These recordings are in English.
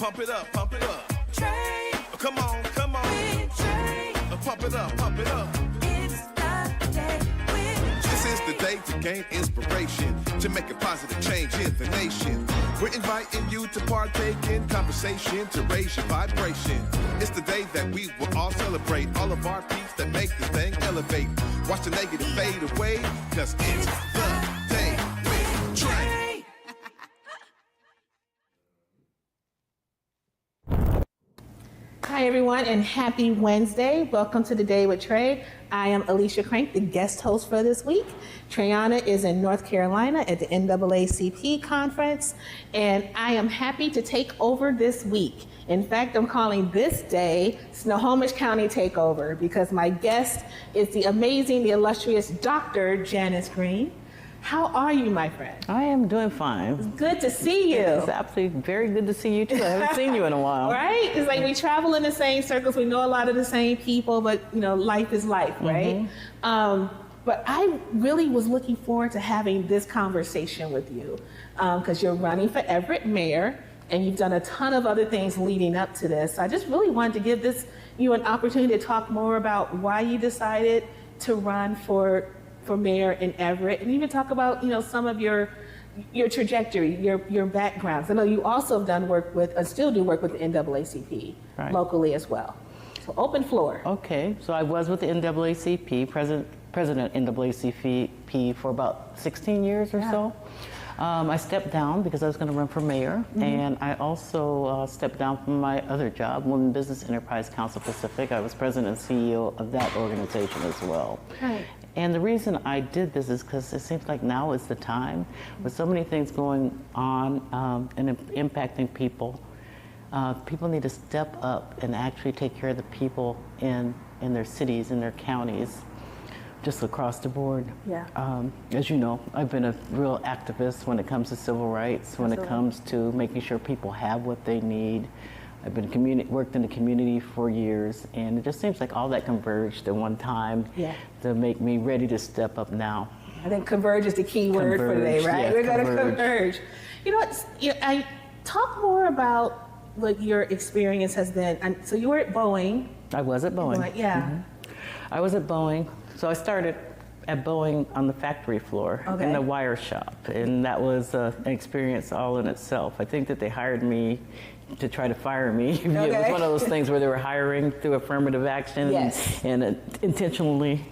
Pump it up, pump it up. Trae. Oh, come on, come on. With Trae. Pump it up, pump it up. It's the day with Trae. This is the day to gain inspiration, to make a positive change in the nation. We're inviting you to partake in conversation, to raise your vibration. It's the day that we will all celebrate all of our peace that make this thing elevate. Watch the negative fade away, cause it's the day with Trae. Hi everyone, and happy Wednesday. Welcome to the Day with Trae. I am Alicia Crank, the guest host for this week. Trayana is in North Carolina at the NAACP conference, and I am happy to take over this week. In fact, I'm calling this day Snohomish County Takeover because my guest is the amazing, the illustrious Dr. Janice Greene. How are you, my friend? I am doing fine. Good to see you. It's absolutely very good to see you too. I haven't seen you in a while. Right? It's like we travel in the same circles. We know a lot of the same people, but you know, life is life, right? But I really was looking forward to having this conversation with you because you're running for Everett mayor and you've done a ton of other things leading up to this. So I just really wanted to give you an opportunity to talk more about why you decided to run for mayor in Everett, and even talk about, you know, some of your trajectory, your backgrounds. I know you also have done work with, still do work with the NAACP locally as well. So open floor. Okay, so I was with the NAACP, president NAACP for about 16 years or so. I stepped down because I was going to run for mayor, and I also stepped down from my other job, Women Business Enterprise Council Pacific. I was president and CEO of that organization as well. Right. And the reason I did this is because it seems like now is the time with so many things going on and impacting people. People need to step up and actually take care of the people in their cities, in their counties, just across the board. Yeah. As you know, I've been a real activist when it comes to civil rights, when it comes to making sure people have what they need. I've been worked in the community for years, and it just seems like all that converged at one time to make me ready to step up now. I think converge is the key word for today, right? Yes, We're going to converge. You know what? I talk more about what your experience has been. And so you were at Boeing. I was at Boeing. Yeah. I was at Boeing. So I started at Boeing on the factory floor in the wire shop, and that was an experience all in itself. I think that they hired me to try to fire me. It was one of those things where they were hiring through affirmative action and intentionally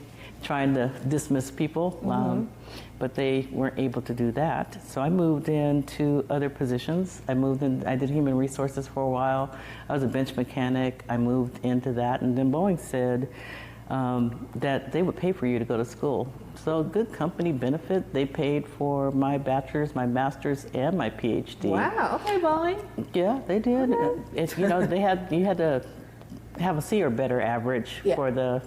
trying to dismiss people, but they weren't able to do that. So I moved into other positions. I did human resources for a while. I was a bench mechanic. I moved into that, and then Boeing said that they would pay for you to go to school. So good company benefit. They paid for my bachelor's, my master's, and my PhD. Wow. Okay, Boeing. Yeah, they did. Okay. It's, you know, you had to have a C or better average for the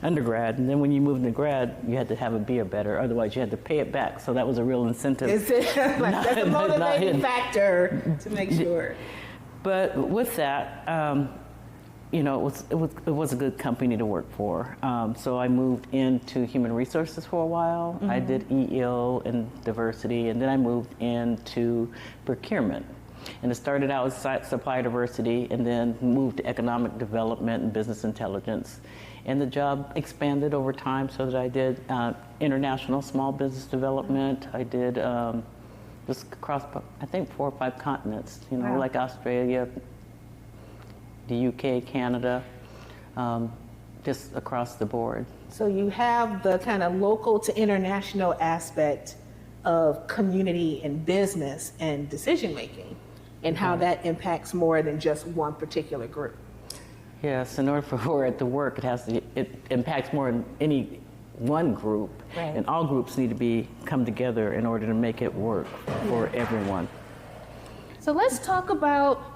undergrad, and then when you moved into grad, you had to have a B or better. Otherwise, you had to pay it back. So that was a real incentive. Is it that's a motivating factor to make sure? But with that. You know, it was a good company to work for. So I moved into human resources for a while. I did EEO and diversity, and then I moved into procurement. And it started out as supply diversity, and then moved to economic development and business intelligence. And the job expanded over time so that I did international small business development. I did just across, I think, 4 or 5 continents, you know, like Australia, the UK, Canada, just across the board. So you have the kind of local to international aspect of community and business and decision making, and how that impacts more than just one particular group. Yes, in order for it to work, it impacts more than any one group, and all groups need to come together in order to make it work for everyone. So let's talk about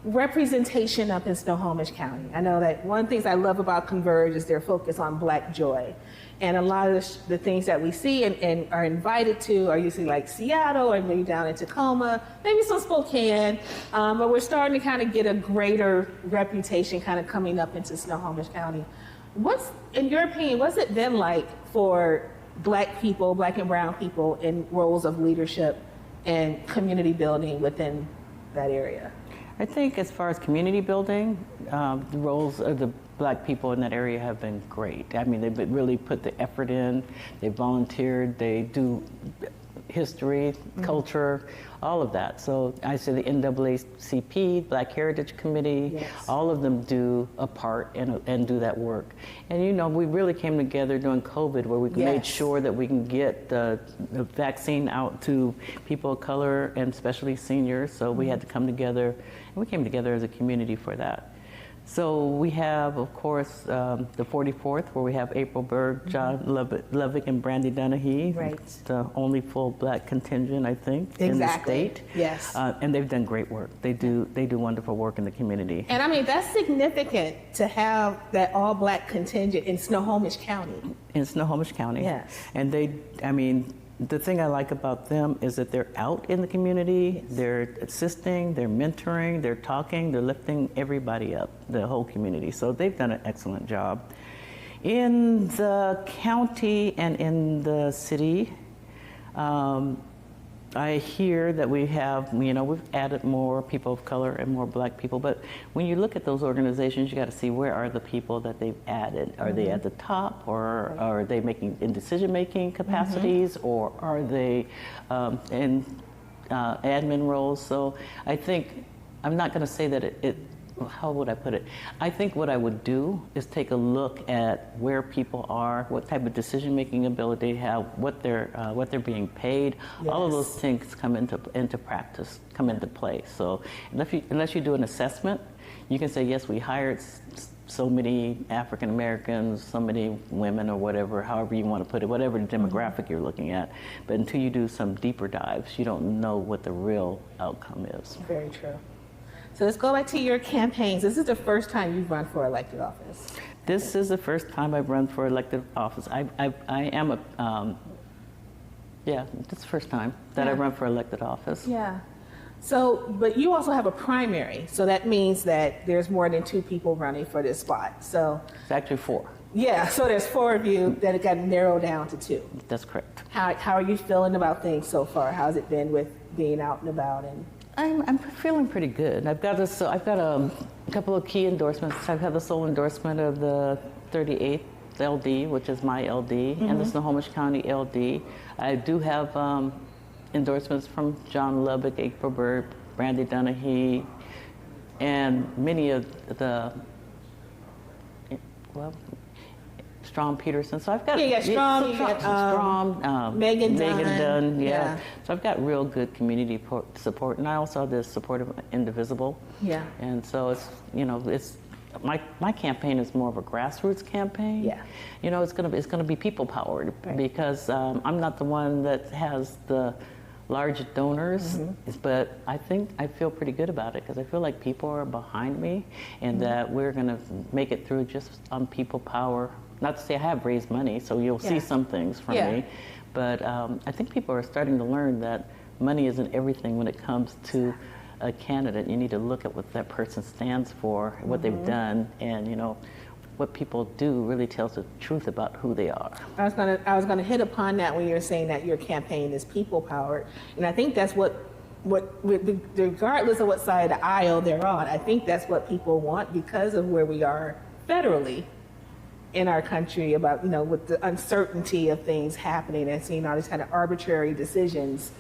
representation up in Snohomish County. I know that one of the things I love about Converge is their focus on Black joy. And a lot of the things that we see and are invited to are usually like Seattle or maybe down in Tacoma, maybe some Spokane, but we're starting to kind of get a greater reputation kind of coming up into Snohomish County. In your opinion, what's it been like for Black people, Black and brown people in roles of leadership and community building within that area? I think as far as community building, the roles of the Black people in that area have been great. I mean, they've really put the effort in. They volunteered. They do history, culture, all of that. So I say the NAACP, Black Heritage Committee, Yes. all of them do a part and do that work. And you know, we really came together during COVID where we made Yes. sure that we can get the vaccine out to people of color and especially seniors. So we had to come together, and we came together as a community for that. So we have, of course, the 44th, where we have April Berg, John Lovick, and Brandy Donahue. Right. It's the only full Black contingent, I think, in the Exactly. state. Yes. And they've done great work. They do wonderful work in the community. And I mean, that's significant to have that all Black contingent in Snohomish County. In Snohomish County. Yes. And the thing I like about them is that they're out in the community, they're assisting, they're mentoring, they're talking, they're lifting everybody up, the whole community. So they've done an excellent job. In the county and in the city, I hear that we have, we've added more people of color and more Black people, but when you look at those organizations, you got to see where are the people that they've added. Are they at the top, or are they making in decision-making capacities, or are they in admin roles? So I think, I'm not going to say that how would I put it? I think what I would do is take a look at where people are, what type of decision-making ability they have, what they're being paid. All of Yes. those things come into practice, come into play. So unless you do an assessment, you can say, yes, we hired so many African Americans, so many women, or whatever, however you want to put it, whatever the demographic you're looking at. But until you do some deeper dives, you don't know what the real outcome is. Very true. So let's go back to your campaigns. This is the first time you've run for elected office. This is the first time I've run for elected office. I am it's the first time that I Yeah. run for elected office. Yeah. So, but you also have a primary. So that means that there's more than 2 people running for this spot. So, It's actually 4. yeah, so there's 4 of you that it got narrowed down to 2. That's correct. How are you feeling about things so far? How's it been with being out and about? And I'm feeling pretty good. I've got a couple of key endorsements. I've had the sole endorsement of the 38th LD, which is my LD, and the Snohomish County LD. I do have endorsements from John Lubbock, April Berg, Brandy Donahue, and many of the, Strom Peterson. So I've got Strom, Megan Dunn. Yeah. So I've got real good community support, and I also have the support of Indivisible. Yeah. And so it's my campaign is more of a grassroots campaign. Yeah. It's gonna be people powered, because I'm not the one that has the large donors, but I feel pretty good about it, because I feel like people are behind me, and that we're gonna make it through just on people power. Not to say I have raised money, so you'll see some things from me, but I think people are starting to learn that money isn't everything when it comes to a candidate. You need to look at what that person stands for, what they've done, and what people do really tells the truth about who they are. I was gonna hit upon that when you were saying that your campaign is people powered, and I think that's what regardless of what side of the aisle they're on, I think that's what people want because of where we are federally in our country about with the uncertainty of things happening and seeing all these kind of arbitrary decisions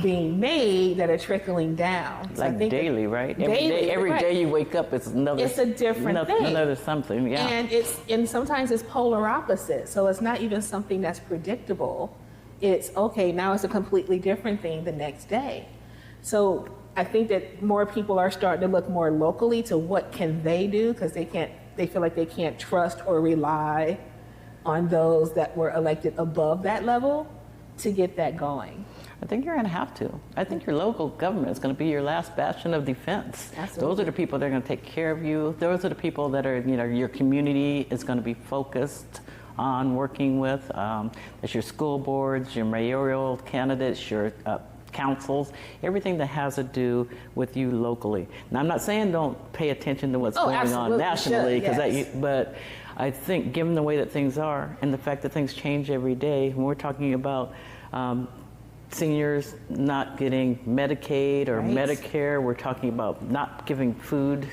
being made that are trickling down. So I Like think daily, right? Daily, Every right. day you wake up, it's another. It's a different thing. Another something, yeah. And sometimes it's polar opposite. So it's not even something that's predictable. It's okay, now it's a completely different thing the next day. So I think that more people are starting to look more locally to what can they do, because they feel like they can't trust or rely on those that were elected above that level to get that going. I think you're going to have to. I think your local government is going to be your last bastion of defense. Absolutely. Those are the people that are going to take care of you. Those are the people that are, your community is going to be focused on working with. That's your school boards, your mayoral candidates, your councils, everything that has to do with you locally. Now, I'm not saying don't pay attention to what's going on absolutely nationally, should, but I think given the way that things are and the fact that things change every day, when we're talking about seniors not getting Medicaid or Right. Medicare. We're talking about not giving food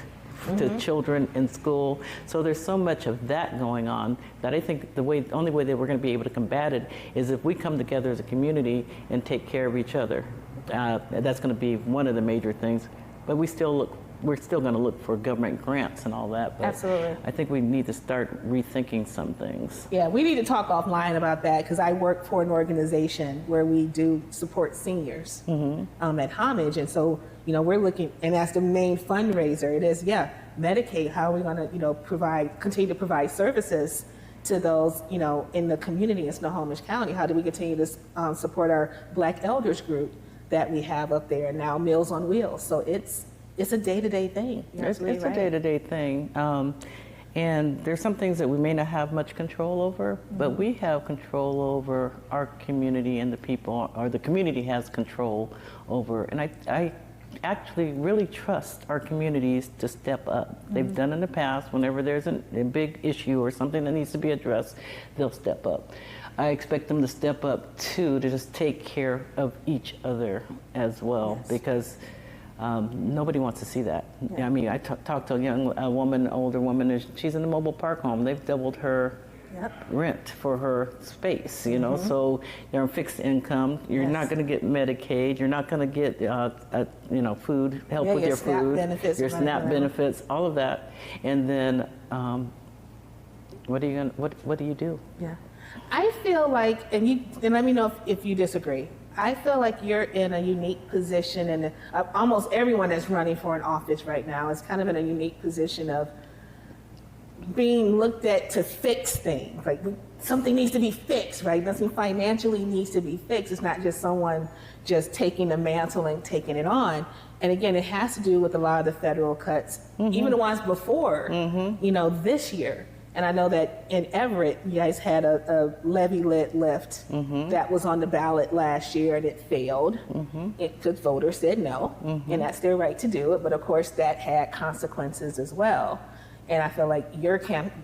to children in school. So there's so much of that going on that I think the only way that we're going to be able to combat it is if we come together as a community and take care of each other. That's going to be one of the major things. But we're still going to look for government grants and all that. But Absolutely. I think we need to start rethinking some things. Yeah, we need to talk offline about that because I work for an organization where we do support seniors at Homage. And so, we're looking, and that's the main fundraiser. It is, Medicaid, how are we going to, continue to provide services to those, in the community in Snohomish County? How do we continue to support our Black Elders group that we have up there, and now Meals on Wheels? So it's a day-to-day thing. It's a day-to-day thing. And there's some things that we may not have much control over, but we have control over our community and the people, or the community has control over. And I actually really trust our communities to step up. They've done in the past. Whenever there's a big issue or something that needs to be addressed, they'll step up. I expect them to step up too, to just take care of each other as well, because nobody wants to see that. Yeah. I mean, I talked to a woman, older woman, and she's in the mobile park home. They've doubled her rent for her space, so you're on fixed income. You're not going to get Medicaid. You're not going to get, food, help with your SNAP food, benefits, your SNAP benefits, all of that. And then, what do you do? Yeah. I feel like, and let me know if you disagree. I feel like you're in a unique position, and almost everyone that's running for an office right now is kind of in a unique position of being looked at to fix things. Like something needs to be fixed, right? Nothing financially needs to be fixed. It's not just someone just taking the mantle and taking it on. And again, it has to do with a lot of the federal cuts, even the ones before, this year. And I know that in Everett, you guys had a levy lift that was on the ballot last year, and it failed. The voters said no, and that's their right to do it. But of course, that had consequences as well. And I feel like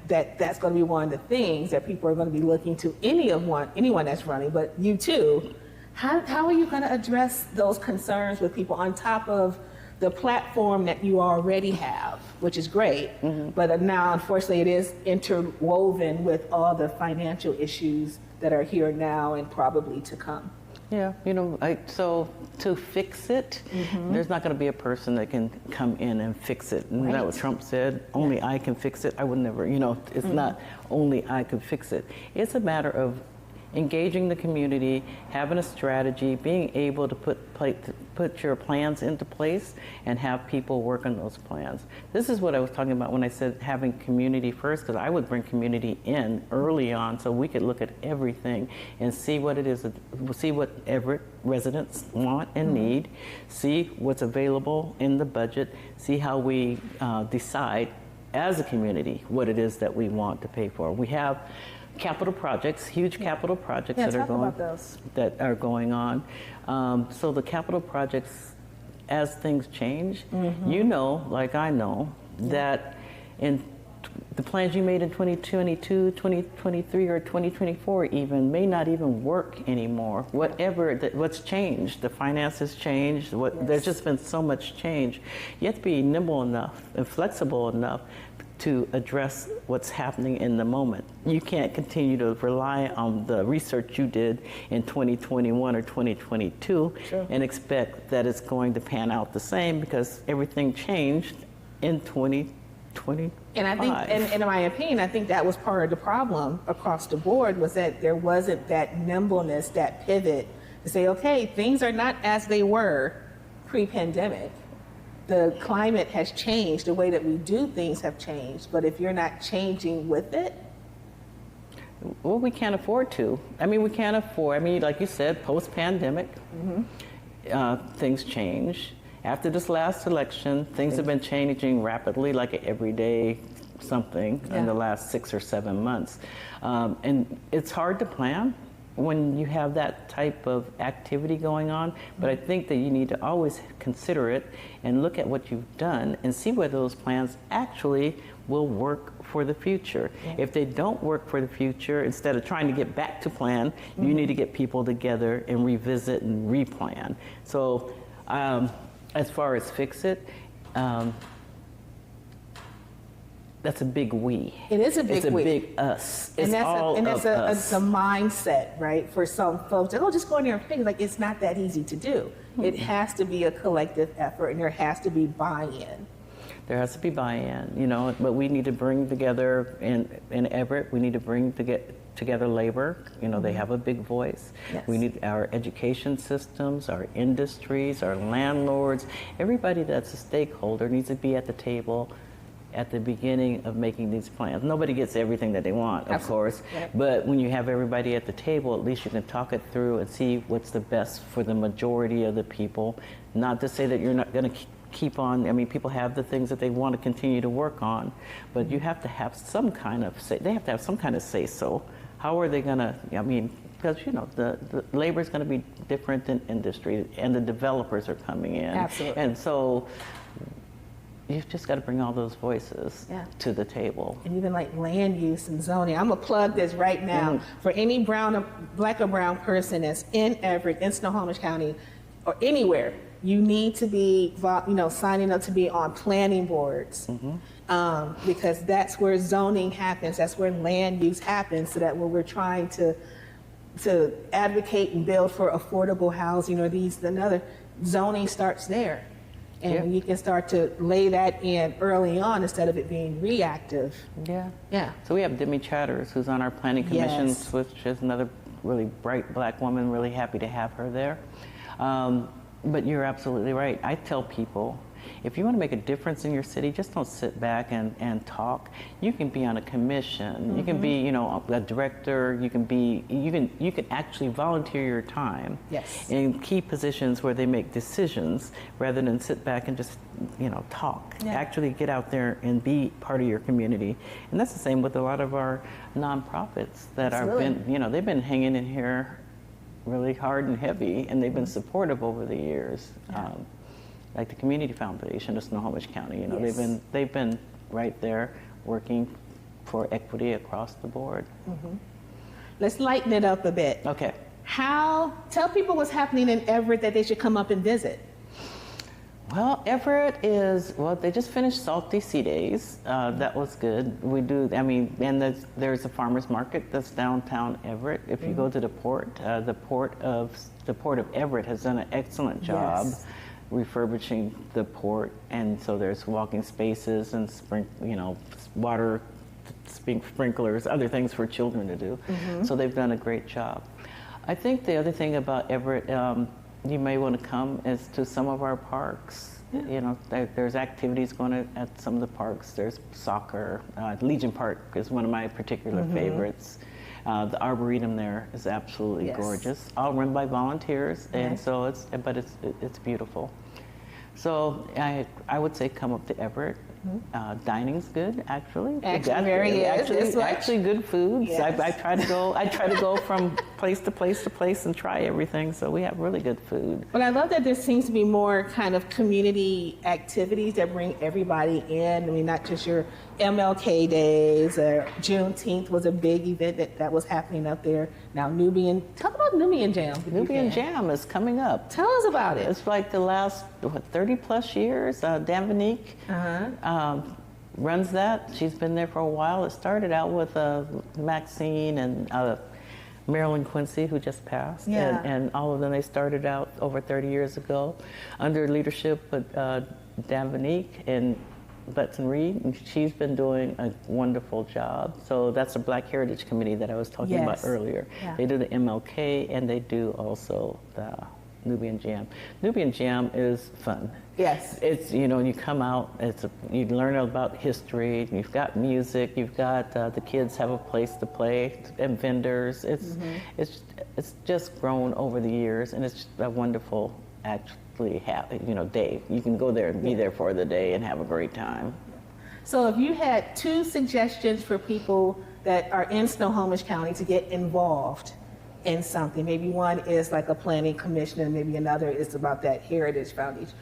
that's going to be one of the things that people are going to be looking to anyone that's running, but you too. How are you going to address those concerns with people on top of the platform that you already have, which is great, but now unfortunately it is interwoven with all the financial issues that are here now and probably to come? Yeah, so to fix it, there's not going to be a person that can come in and fix it. And that's what Trump said, only I can fix it. I would never, it's not only I can fix it. It's a matter of engaging the community, having a strategy, being able to put your plans into place and have people work on those plans. This is what I was talking about when I said having community first, because I would bring community in early on so we could look at everything and see what it is, see what Everett residents want and need, see what's available in the budget, see how we decide as a community what it is that we want to pay for. We have capital projects, huge capital projects that are going on. So the capital projects, as things change, like I know, that in the plans you made in 2022, 2023, or 2024 even may not even work anymore. What's changed, the finances changed, there's just been so much change. You have to be nimble enough and flexible enough to address what's happening in the moment. You can't continue to rely on the research you did in 2021 or 2022 and expect that it's going to pan out the same, because everything changed in 2020. And I think, and in my opinion, I think that was part of the problem across the board, was that there wasn't that nimbleness, that pivot to say, okay, things are not as they were pre-pandemic. The climate has changed, the way that we do things have changed, but if you're not changing with it, well, we can't afford to. Like you said, post-pandemic, things change. After this last election, things have been changing rapidly, like every day something in the last 6 or 7 months. And it's hard to plan when you have that type of activity going on, but I think that you need to always consider it and look at what you've done and see whether those plans actually will work for the future. If they don't work for the future, instead of trying to get back to plan, you need to get people together and revisit and replan. So as far as fix it, that's a big we. It is a big it's a we. big us. And It's all that's of a us. mindset, right? For some folks, oh, just go in there and fix it. Like, it's not that easy to do. It has to be a collective effort, and there has to be buy-in. There has to be buy-in, you know, but we need to bring together in Everett, we need to bring together labor. You know, they have a big voice. Yes. We need our education systems, our industries, our landlords. Everybody that's a stakeholder needs to be at the table at the beginning of making these plans. Nobody gets everything that they want, of Absolutely. course, Right. but when you have everybody at the table, at least you can talk it through and see what's the best for the majority of the people. Not to say that you're not going to keep on, I mean, people have the things that they want to continue to work on, but you have to have some kind of say, they have to have some kind of say so. How are they going to, I mean, because, you know, the labor is going to be different than industry, and the developers are coming in. Absolutely. And so you've just got to bring all those voices Yeah. to the table. And even like land use and zoning. I'm gonna plug this right now for any black or brown person that's in Everett, in Snohomish County, or anywhere. You need to be, signing up to be on planning boards, because that's where zoning happens. That's where land use happens. So that when we're trying to advocate and build for affordable housing or another, zoning starts there. And Yeah. you can start to lay that in early on instead of it being reactive. Yeah. Yeah. So we have Demi Chatters, who's on our planning commission, Yes. which is another really bright black woman. Really happy to have her there. But you're absolutely right. I tell people, if you want to make a difference in your city, just don't sit back and talk. You can be on a commission. You can be, you know, a director. You can actually volunteer your time Yes. in key positions where they make decisions, rather than sit back and just, you know, talk. Yeah. Actually get out there and be part of your community. And that's the same with a lot of our nonprofits that Absolutely. they've been hanging in here really hard and heavy, and they've been supportive over the years. Yeah. Like the Community Foundation of Snohomish County, you know, Yes. they've been right there working for equity across the board. Let's lighten it up a bit. Okay. Tell people what's happening in Everett that they should come up and visit. Well, Everett they just finished Salty Sea Days. That was good. We do, I mean, and there's a farmer's market that's downtown Everett. If you go to the port of Everett has done an excellent job Yes. refurbishing the port, and so there's walking spaces and water sprinklers, other things for children to do. So they've done a great job. I think the other thing about Everett, you may want to come is to some of our parks. You know, there's activities going on at some of the parks. There's soccer. Legion Park is one of my particular favorites. The Arboretum there is absolutely Yes. gorgeous. All run by volunteers, and Okay. so it's beautiful. So I would say come up to Everett. Dining's good, actually. Actually, very good. It's like- Actually, good foods. Yes. I try to go from place to place to place and try everything. So we have really good food. But I love that there seems to be more kind of community activities that bring everybody in. I mean, not just your MLK days, or Juneteenth was a big event that was happening up there. Now talk about Nubian Jam. if you Nubian can. Jam is coming up. Tell us about it. It's like the last 30 plus years. Davinique runs that. She's been there for a while. It started out with Maxine and Marilyn Quincy, who just passed. Yeah. And all of them, they started out over 30 years ago under leadership of Davinique and Button Reed, and she's been doing a wonderful job. So that's the Black Heritage Committee that I was talking about Yes. earlier. Yeah. They do the MLK, and they do also the Nubian Jam. Nubian Jam is fun. Yes. It's, you know, you come out, you learn about history, you've got music, you've got the kids have a place to play, and vendors. It's just grown over the years, and it's a wonderful, day. You can go there and be there for the day and have a great time. So if you had 2 suggestions for people that are in Snohomish County to get involved in something, maybe one is like a planning commission and maybe another is about that Heritage Foundation,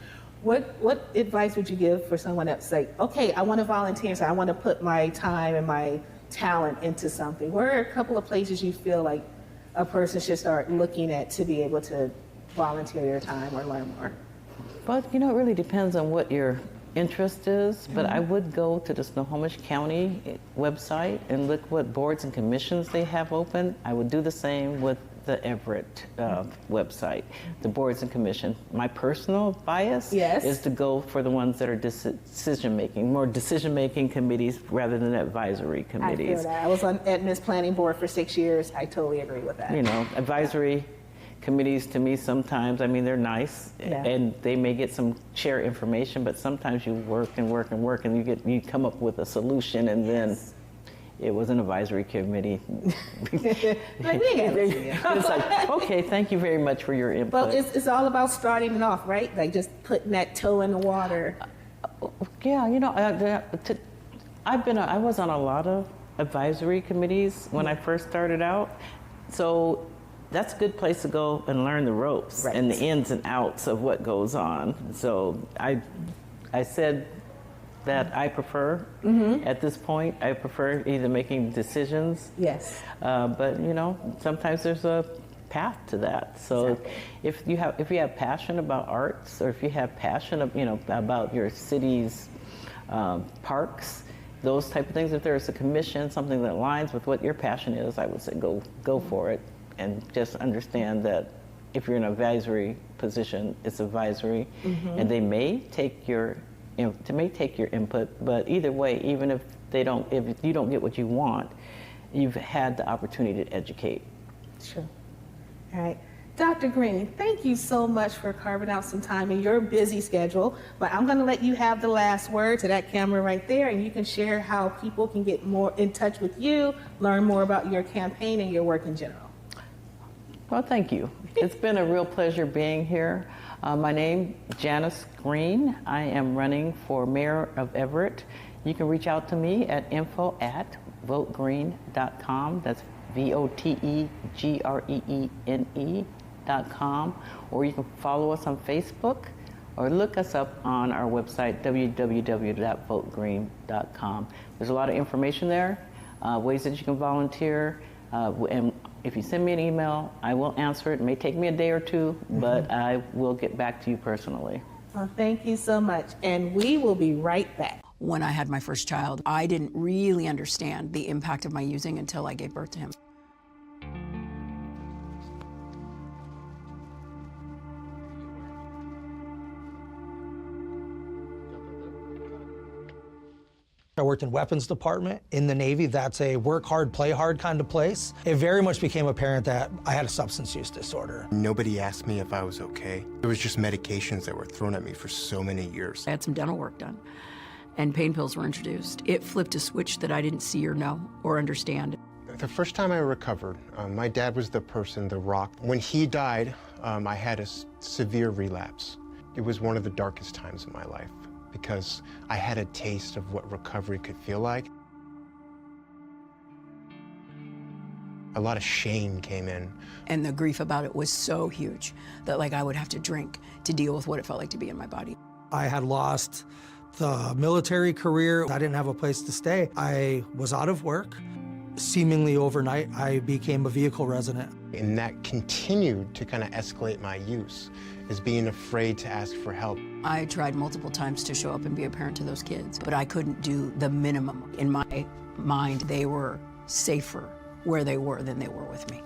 What advice would you give for someone that's like, okay, I want to volunteer, so I want to put my time and my talent into something? Where are a couple of places you feel like a person should start looking at to be able to volunteer their time or learn more? But it really depends on what your interest is, but I would go to the Snohomish County website and look what boards and commissions they have open. I would do the same with the Everett website, the boards and commission. My personal bias is to go for the ones that are decision-making, more decision-making committees rather than advisory committees. I feel that. I was on Edmonds Planning Board for 6 years. I totally agree with that. Advisory committees to me sometimes, they're nice and they may get some share information, but sometimes you work and work and work and you come up with a solution and then it was an advisory committee. It's like, okay, thank you very much for your input. But it's all about starting it off, right? Like just putting that toe in the water. Yeah, I was on a lot of advisory committees when I first started out. So that's a good place to go and learn the ropes and the ins and outs of what goes on. So I said that I prefer, at this point, I prefer either making decisions. Yes. But sometimes there's a path to that. So if you have passion about arts, or if you have passion about your city's parks, those type of things, if there's a commission, something that aligns with what your passion is, I would say go for it. And just understand that if you're in an advisory position, it's advisory, and they may take your input. But either way, even if you don't get what you want, you've had the opportunity to educate. Sure. All right. Dr. Greene, thank you so much for carving out some time in your busy schedule, but I'm going to let you have the last word to that camera right there, and you can share how people can get more in touch with you, learn more about your campaign and your work in general. Well, thank you. It's been a real pleasure being here. My name is Janice Greene. I am running for Mayor of Everett. You can reach out to me at info@votegreen.com. That's VOTEGREENE.com. Or you can follow us on Facebook or look us up on our website, www.votegreen.com. There's a lot of information there, ways that you can volunteer, and if you send me an email, I will answer it. It may take me a day or two, but I will get back to you personally. Well, thank you so much, and we will be right back. When I had my first child, I didn't really understand the impact of my using until I gave birth to him. I worked in weapons department in the Navy. That's a work hard, play hard kind of place. It very much became apparent that I had a substance use disorder. Nobody asked me if I was okay. It was just medications that were thrown at me for so many years. I had some dental work done, and pain pills were introduced. It flipped a switch that I didn't see or know or understand. The first time I recovered, my dad was the rock. When he died, I had a severe relapse. It was one of the darkest times in my life, because I had a taste of what recovery could feel like. A lot of shame came in. And the grief about it was so huge that I would have to drink to deal with what it felt like to be in my body. I had lost the military career. I didn't have a place to stay. I was out of work. Seemingly overnight, I became a vehicle resident. And that continued to kind of escalate my use, is being afraid to ask for help. I tried multiple times to show up and be a parent to those kids, but I couldn't do the minimum. In my mind, they were safer where they were than they were with me.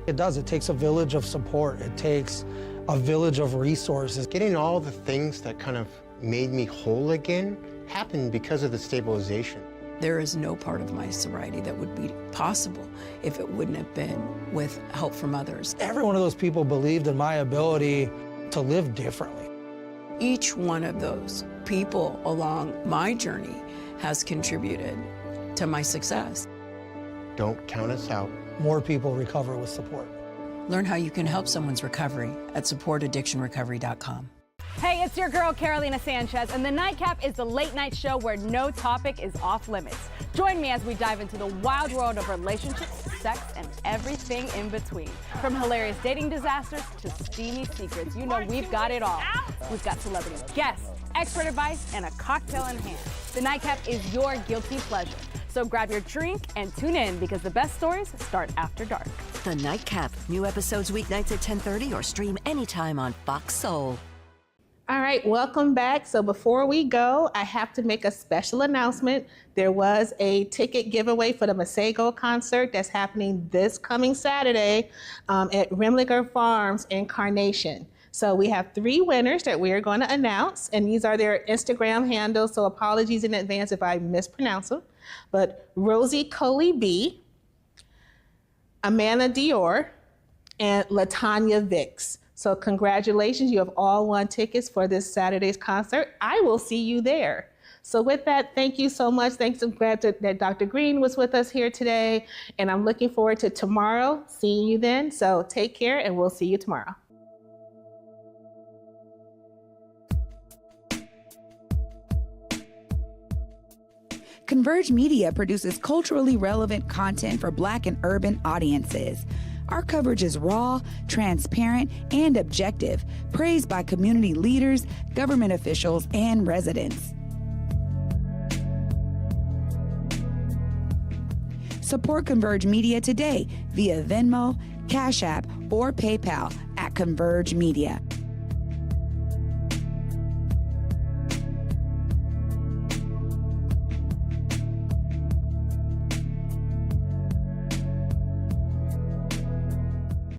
It does. It takes a village of support. It takes a village of resources. Getting all the things that kind of made me whole again happened because of the stabilization. There is no part of my sobriety that would be possible if it wouldn't have been with help from others. Every one of those people believed in my ability to live differently. Each one of those people along my journey has contributed to my success. Don't count us out. More people recover with support. Learn how you can help someone's recovery at supportaddictionrecovery.com. Hey, it's your girl, Carolina Sanchez, and The Nightcap is the late night show where no topic is off limits. Join me as we dive into the wild world of relationships, sex, and everything in between. From hilarious dating disasters to steamy secrets, you know we've got it all. We've got celebrity guests, expert advice, and a cocktail in hand. The Nightcap is your guilty pleasure. So grab your drink and tune in because the best stories start after dark. The Nightcap. New episodes weeknights at 10:30 or stream anytime on Fox Soul. All right, welcome back. So before we go, I have to make a special announcement. There was a ticket giveaway for the Masego concert that's happening this coming Saturday at Rimliger Farms in Carnation. So we have 3 winners that we are going to announce, and these are their Instagram handles, so apologies in advance if I mispronounce them. But Rosie Coley B, Amanda Dior, and Latanya Vicks. So congratulations, you have all won tickets for this Saturday's concert. I will see you there. So with that, thank you so much. Thanks, I'm glad that Dr. Greene was with us here today, and I'm looking forward to tomorrow, seeing you then. So take care, and we'll see you tomorrow. Converge Media produces culturally relevant content for Black and urban audiences. Our coverage is raw, transparent, and objective, praised by community leaders, government officials, and residents. Support Converge Media today via Venmo, Cash App, or PayPal at Converge Media.